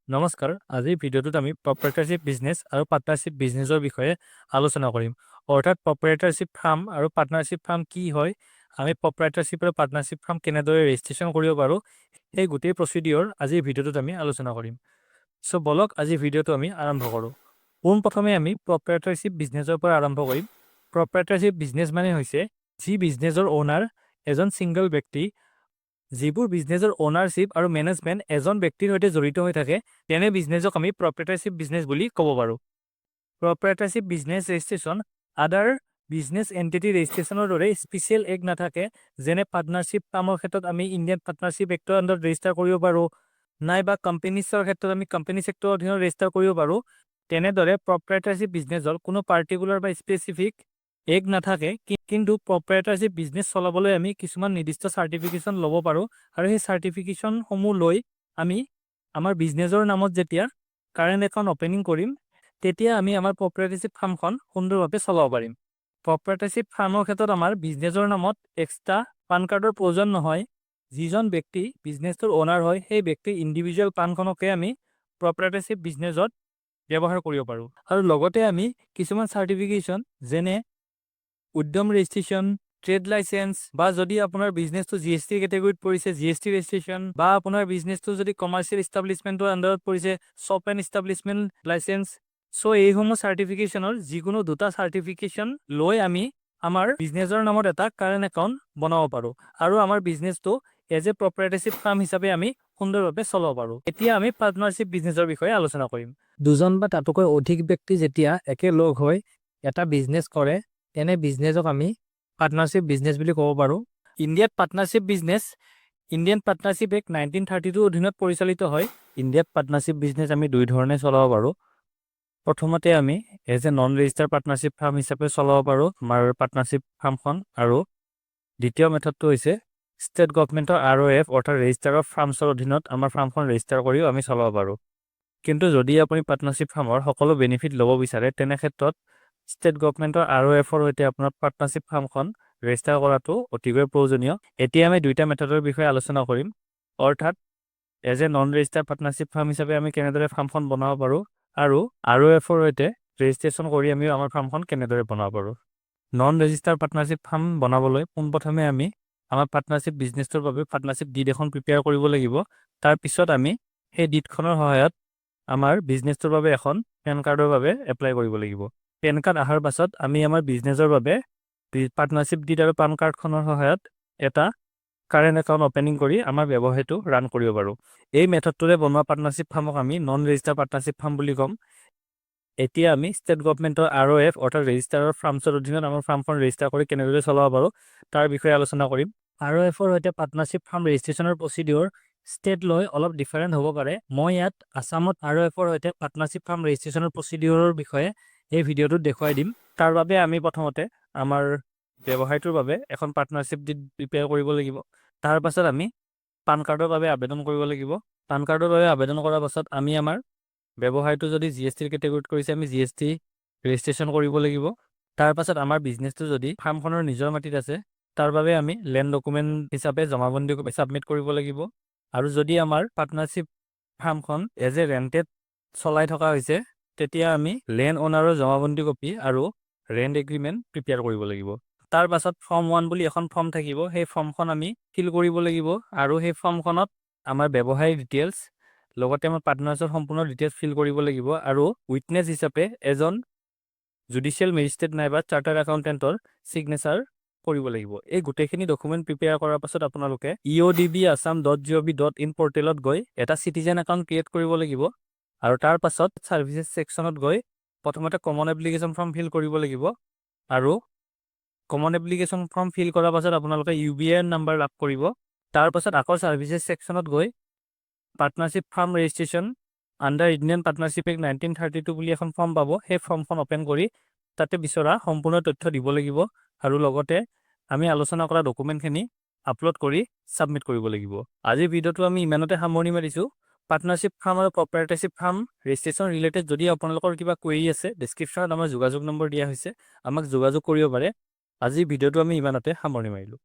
নমস্কাৰ, আজিৰ ভিডিঅ'টোত আমি প্ৰপ্ৰাইটাৰশ্বিপ বিজনেছ আৰু পাৰ্টনাৰশ্বিপ বিজনেছৰ বিষয়ে আলোচনা কৰিম। অৰ্থাৎ প্ৰপ্ৰাইটাৰশ্বিপ ফাৰ্ম আৰু পাৰ্টনাৰশ্বিপ ফাৰ্ম কি হয়, আমি প্ৰপ্ৰাইটাৰশ্বিপ আৰু পাৰ্টনাৰশ্বিপ ফাৰ্ম কেনেদৰে ৰেজিষ্ট্ৰেশ্যন কৰিব পাৰোঁ, সেই গোটেই প্ৰচিডিঅ'ৰ আজিৰ ভিডিঅ'টোত আমি আলোচনা কৰিম। চ' বলক আজিৰ ভিডিঅ'টো আমি আৰম্ভ কৰোঁ। পোনপ্ৰথমে আমি প্ৰপ্ৰাইটাৰশ্বিপ বিজনেছৰ পৰা আৰম্ভ কৰিম। প্ৰপ্ৰাইটাৰশ্বিপ বিজনেছ মানে হৈছে যি বিজনেছৰ অ'নাৰ এজন ছিংগল ব্যক্তি, যিবোৰ বিজনেছৰ অ'নাৰশ্বিপ আৰু মেনেজমেণ্ট এজন ব্যক্তিৰ সৈতে জড়িত হৈ থাকে, তেনে বিজনেছক আমি প্ৰপ্ৰাইটাৰশ্বিপ বিজনেছ বুলি ক'ব পাৰোঁ। প্ৰপ্ৰাইটাৰশ্বিপ বিজনেছ ৰেজিষ্ট্ৰেশ্যন আদাৰ বিজনেছ এণ্টিটি ৰেজিষ্ট্ৰেশ্যনৰ দৰে স্পেচিয়েল এক্ট নাথাকে। যেনে পাৰ্টনাৰশ্বিপ ফাৰ্মৰ ক্ষেত্ৰত আমি ইণ্ডিয়ান পাৰ্টনাৰশ্বিপ এক্টৰ আণ্ডাৰত ৰেজিষ্টাৰ কৰিব পাৰোঁ, নাইবা কোম্পেনীছৰ ক্ষেত্ৰত আমি কোম্পেনীজ এক্টৰ অধীনত ৰেজিষ্টাৰ কৰিব পাৰোঁ। তেনেদৰে প্ৰপ্ৰাইটাৰশ্বিপ বিজনেছৰ কোনো পাৰ্টিকুলাৰ বা স্পেচিফিক এক্ট নাথাকে, কিন্তু প্ৰপ্ৰাইটাৰশ্বিপ বিজনেছ চলাবলৈ আমি কিছুমান নিৰ্দিষ্ট চাৰ্টিফিকেশ্যন ল'ব পাৰোঁ, আৰু সেই চাৰ্টিফিকেশ্যনসমূহ লৈ আমি আমাৰ বিজনেছৰ নামত যেতিয়া কাৰেণ্ট একাউণ্ট অপেনিং কৰিম, তেতিয়া আমি আমাৰ প্ৰপ্ৰাইটাৰশ্বিপ ফাৰ্মখন সুন্দৰভাৱে চলাব পাৰিম। প্ৰপ্ৰাইটাৰশ্বিপ ফাৰ্মৰ ক্ষেত্ৰত আমাৰ বিজনেছৰ নামত এক্সট্ৰা পান কাৰ্ডৰ প্ৰয়োজন নহয়। যিজন ব্যক্তি বিজনেছটোৰ অ'নাৰ হয়, সেই ব্যক্তিৰ ইণ্ডিভিজুৱেল পানখনকে আমি প্ৰপ্ৰাইটাৰশ্বিপ বিজনেছত ব্যৱহাৰ কৰিব পাৰোঁ। আৰু লগতে আমি কিছুমান চাৰ্টিফিকেশ্যন যেনে উদ্যম ৰেজিষ্ট্ৰেশ্যন, ট্ৰেড লাইচেন্স, বা যদি আপোনাৰ বিজনেছটো GST কেটেগৰীত পৰিছে GST ৰেজিষ্ট্ৰেশ্যন, বা আপোনাৰ বিজনেছটো যদি কমাৰ্চিয়েল ইষ্টাব্লিছমেণ্টৰ আণ্ডাৰত পৰিছে শ্বপ এণ্ড ইষ্টাব্লিছমেণ্ট লাইচেন্স। চ' এইসমূহ চাৰ্টিফিকেশ্যনৰ যিকোনো দুটা চাৰ্টিফিকেশ্যন লৈ আমি আমাৰ বিজনেছৰ নামত এটা কাৰেণ্ট একাউণ্ট বনাব পাৰোঁ, আৰু আমাৰ বিজনেছটো এজ এ প্ৰপ্ৰাইটাৰশ্বিপ ফাৰ্ম হিচাপে আমি সুন্দৰভাৱে চলাব পাৰোঁ। এতিয়া আমি পাৰ্টনাৰশ্বিপ বিজনেছৰ বিষয়ে আলোচনা কৰিম। দুজন বা তাতোকৈ অধিক ব্যক্তি যেতিয়া একেলগ হৈ এটা বিজনেছ কৰে, তেনে বিজনেছক আমি পাৰ্টনাৰশ্বিপ বিজনেছ বুলি ক'ব পাৰোঁ। ইণ্ডিয়াত partnership business Indian partnership act 1932 অধীনত পৰিচালিত হয়। ইণ্ডিয়াত পাৰ্টনাৰশ্বিপ বিজনেছ আমি দুই ধৰণে চলাব পাৰোঁ। প্ৰথমতে আমি as a non registered partnership firm হিচাপে চলাব পাৰোঁ আমাৰ পাৰ্টনাৰশ্বিপ ফাৰ্মখন, আৰু দ্বিতীয় মেথডটো হৈছে ষ্টেট গভৰ্ণমেণ্টৰ ROF অৰ্থাৎ ৰেজিষ্টাৰ অফ ফাৰ্মছৰ অধীনত আমাৰ ফাৰ্মখন ৰেজিষ্টাৰ কৰিও আমি চলাব পাৰোঁ। কিন্তু যদি আপুনি পাৰ্টনাৰশ্বিপ ফাৰ্মৰ সকলো বেনিফিট ল'ব বিচাৰে, তেনে ক্ষেত্ৰত ষ্টেট গভৰ্ণমেণ্টৰ ROFৰ সৈতে আপোনাৰ পাৰ্টনাৰশ্বিপ ফাৰ্মখন ৰেজিষ্টাৰ কৰাটো অতিকৈ প্ৰয়োজনীয়। এতিয়া আমি দুইটা মেথডৰ বিষয়ে আলোচনা কৰিম, অৰ্থাৎ as a non registered partnership firm হিচাপে আমি কেনেদৰে ফাৰ্মখন বনাব পাৰোঁ, আৰু ROFৰ সৈতে ৰেজিষ্ট্ৰেশ্যন কৰি আমি আমাৰ ফাৰ্মখন কেনেদৰে বনাব পাৰোঁ। নন ৰেজিষ্টাৰ্ড পাৰ্টনাৰশ্বিপ ফাৰ্ম বনাবলৈ পোনপ্ৰথমে আমি আমাৰ পাৰ্টনাৰশ্বিপ বিজনেছটোৰ বাবে পাৰ্টনাৰশ্বিপ ডিড এখন প্ৰিপেয়াৰ কৰিব লাগিব। তাৰপিছত আমি সেই ডিডখনৰ সহায়ত আমাৰ বিজনেছটোৰ বাবে এখন পেন কাৰ্ডৰ বাবে এপ্লাই কৰিব লাগিব। পেন কাৰ্ড অহাৰ পাছত আমি আমাৰ বিজনেছৰ বাবে পাৰ্টনাৰশ্বিপ ডিড আৰু পান কাৰ্ডখনৰ সহায়ত এটা কাৰেণ্ট একাউণ্ট অপেনিং কৰি আমাৰ ব্যৱসায়টো ৰান কৰিব পাৰোঁ। এই মেথডটোৰে বনোৱা পাৰ্টনাৰশ্বিপ ফাৰ্মক আমি নন ৰেজিষ্টাৰ্ড পাৰ্টনাৰশ্বিপ ফাৰ্ম বুলি ক'ম। এতিয়া আমি ষ্টেট গভৰ্ণমেণ্টৰ ROF অৰ্থাৎ ৰেজিষ্টাৰ অফ ফাৰ্মছৰ অধীনত আমাৰ ফাৰ্মখন ৰেজিষ্টাৰ কৰি কেনেদৰে চলাব পাৰোঁ তাৰ বিষয়ে আলোচনা কৰিম। ROFৰ সৈতে পাৰ্টনাৰশ্বিপ ফাৰ্ম ৰেজিষ্ট্ৰেশ্যনৰ প্ৰচিডিঅ'ৰ ষ্টেট লৈ অলপ ডিফাৰেণ্ট হ'ব পাৰে। মই ইয়াত আছামত ROFৰ সৈতে পাৰ্টনাৰশ্বিপ ফাৰ্ম ৰেজিষ্ট্ৰেশ্যনৰ প্ৰচিডিঅ'ৰৰ বিষয়ে এই ভিডিঅ'টোত দেখুৱাই দিম। তাৰ বাবে আমি প্ৰথমতে আমাৰ ব্যৱসায়টোৰ বাবে এখন পাৰ্টনাৰশ্বিপ ডিড প্ৰিপেয়াৰ কৰিব লাগিব। তাৰ পাছত আমি পান কাৰ্ডৰ বাবে আবেদন কৰিব লাগিব। পান কাৰ্ডৰ বাবে আবেদন কৰাৰ পাছত আমি আমাৰ ব্যৱসায়টো যদি GST কেটেগৰীত কৰিছে, আমি GST ৰেজিষ্ট্ৰেশ্যন কৰিব লাগিব। তাৰ পাছত আমাৰ বিজনেছটো যদি ফাৰ্মখনৰ নিজৰ মাটিত আছে, তাৰ বাবে আমি লেণ্ড ডকুমেণ্ট হিচাপে জমাবন্দী ছাবমিট কৰিব লাগিব। আৰু যদি আমাৰ পাৰ্টনাৰশ্বিপ ফাৰ্মখন এজ এ ৰেণ্টেড চলাই থকা হৈছে, তেতিয়া আমি লেণ্ড অ'নাৰৰ জমাবন্দী কপি আৰু ৰেণ্ট এগ্ৰিমেণ্ট প্ৰিপেয়াৰ কৰিব লাগিব। তাৰ পাছত ফৰ্ম 1 বুলি এখন ফৰ্ম থাকিব, সেই ফৰ্মখন আমি ফিল কৰিব লাগিব, আৰু সেই ফৰ্মখনত আমাৰ ব্যৱসায়িক ডিটেইলছ লগতে আমাৰ পাৰ্টনাৰছৰ সম্পূৰ্ণ ডিটেইলছ ফিল কৰিব লাগিব, আৰু উইটনেছ হিচাপে এজন জুডিচিয়েল মেজিষ্ট্ৰেট নাইবা চাৰ্টাৰ্ড একাউণ্টেণ্টৰ ছিগনেচাৰ কৰিব লাগিব। এই গোটেইখিনি ডকুমেণ্ট প্ৰিপেয়াৰ কৰাৰ পাছত আপোনালোকে eodbassam.gov.in পৰ্টেলত গৈ এটা চিটিজেন একাউণ্ট ক্ৰিয়েট কৰিব লাগিব, আৰু তাৰ পাছত ছাৰ্ভিচেছ ছেকশ্যনত গৈ প্ৰথমতে কমন এপ্লিকেশ্যন ফৰ্ম ফিল কৰিব লাগিব। আৰু কমন এপ্লিকেশ্যন ফৰ্ম ফিল কৰাৰ পাছত আপোনালোকে UBIN নাম্বাৰ লাভ কৰিব। তাৰ পাছত আকৌ ছাৰ্ভিচেছ ছেকশ্যনত গৈ partnership farm registration under Indian partnership act 1932 বুলি এখন ফৰ্ম পাব। সেই ফৰ্মখন অপেন কৰি তাতে বিচৰা সম্পূৰ্ণ তথ্য দিব লাগিব, আৰু লগতে আমি আলোচনা কৰা ডকুমেণ্টখিনি আপলোড কৰি ছাবমিট কৰিব লাগিব। আজিৰ ভিডিঅ'টো আমি ইমানতে সামৰণি মাৰিছোঁ। পাৰ্টনাৰশ্বিপ ফাৰ্ম আৰু প্ৰপ্ৰাইটাৰশ্বিপ ফাৰ্ম ৰেজিষ্ট্ৰেশ্যন ৰিলেটেড যদি আপোনালোকৰ কিবা কুৱেৰি আছে, ডেছক্ৰিপশ্যনত আমাৰ যোগাযোগ নম্বৰ দিয়া হৈছে, আমাক যোগাযোগ কৰিব পাৰে। আজিৰ ভিডিঅ'টো আমি ইমানতে সামৰণি মাৰিলোঁ।